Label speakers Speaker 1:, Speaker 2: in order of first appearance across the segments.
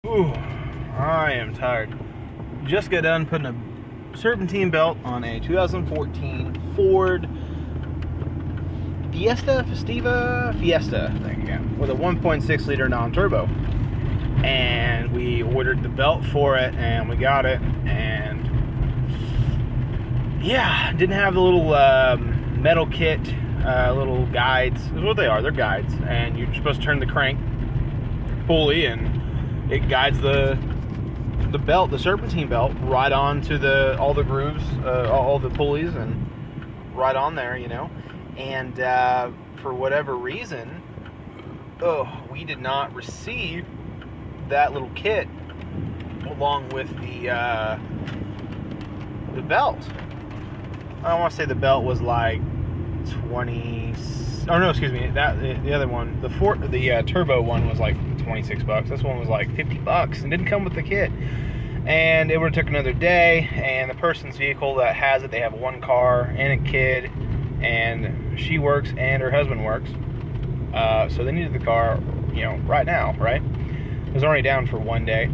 Speaker 1: Ooh, I am tired. Just got done putting a serpentine belt on a 2014 Ford Fiesta, there you go, with a 1.6 liter non-turbo. And we ordered the belt for it, and we got it, and yeah, didn't have the little metal kit, little guides. That's what they are, they're guides, and you're supposed to turn the crank pulley, and it guides the belt, the serpentine belt, right onto all the grooves, all the pulleys, and right on there, you know. And for whatever reason, we did not receive that little kit along with the belt. I want to say the belt was like 20. Oh no, excuse me. The other one, the turbo one was like $26. This one was like $50 and didn't come with the kit. And it would have took another day. And the person's vehicle that has it, they have one car and a kid, and she works and her husband works. So they needed the car, you know, right now, right? It was already down for one day.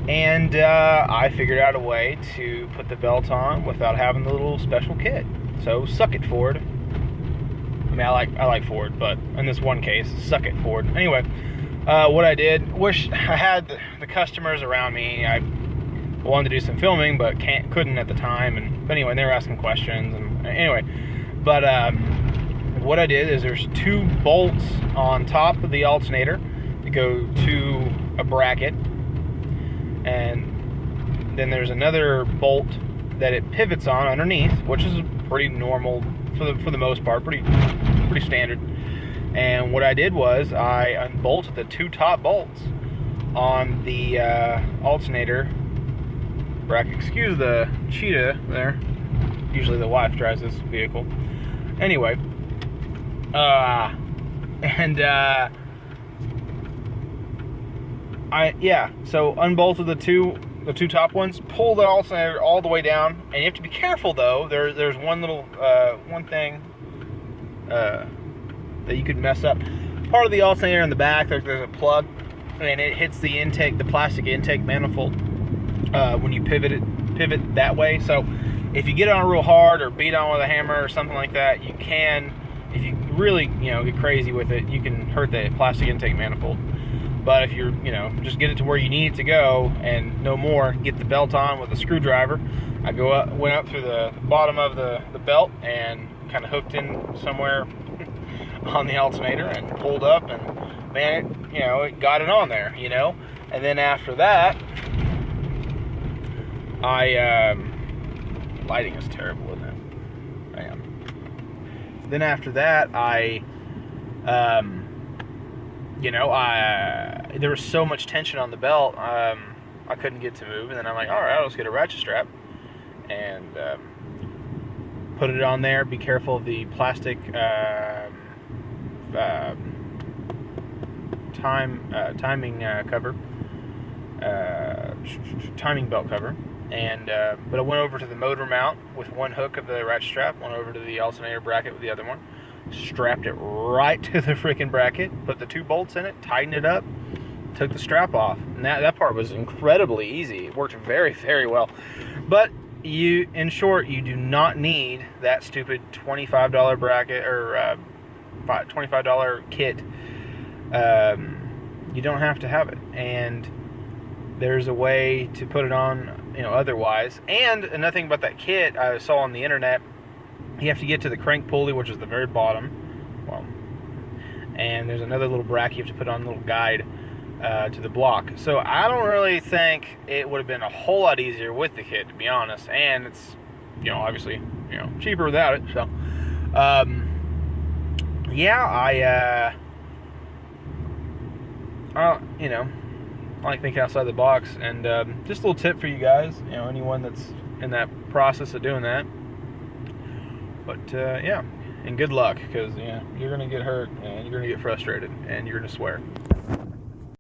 Speaker 1: And I figured out a way to put the belt on without having the little special kit. So suck it, Ford. I mean, I like Ford, but in this one case, suck it, Ford. Anyway, what I did, wish I had the customers around me. I wanted to do some filming, but couldn't at the time. But anyway, they were asking questions. And anyway, but what I did is there's two bolts on top of the alternator that go to a bracket, and then there's another bolt that it pivots on underneath, which is pretty normal for the most part, pretty standard. And what I did was I unbolted the two top bolts on the alternator bracket. Excuse the cheetah there. Usually the wife drives this vehicle. Anyway, so unbolted the two top ones, pull the alternator all the way down, and you have to be careful though. There's one little one thing that you could mess up. Part of the alternator in the back, there's a plug, and it hits the plastic intake manifold when you pivot that way. So if you get it on real hard or beat on with a hammer or something like that, you can, if you really get crazy with it, you can hurt the plastic intake manifold. But if you're, just get it to where you need it to go and no more, get the belt on with a screwdriver. I went up through the bottom of the belt and kind of hooked in somewhere on the alternator and pulled up, and man, it got it on there, And then after that, lighting is terrible, isn't it? I am. Then after that, there was so much tension on the belt, I couldn't get to move. And then I'm like, all right, let's get a ratchet strap and put it on there. Be careful of the plastic timing cover, timing belt cover. And but I went over to the motor mount with one hook of the ratchet strap, went over to the alternator bracket with the other one, strapped it right to the freaking bracket, put the two bolts in it, tightened it up, took the strap off. And that part was incredibly easy. It worked very, very well. But in short, you do not need that stupid $25 bracket or $25 kit. You don't have to have it. And there's a way to put it on, otherwise. And another thing about that kit I saw on the internet, you have to get to the crank pulley, which is the very bottom. Well, and there's another little bracket you have to put on, a little guide to the block. So I don't really think it would have been a whole lot easier with the kit, to be honest. And it's, obviously, cheaper without it. So, yeah, I like thinking outside the box. And just a little tip for you guys, anyone that's in that process of doing that. But yeah, and good luck, because you're gonna get hurt and you're gonna get frustrated and you're gonna swear.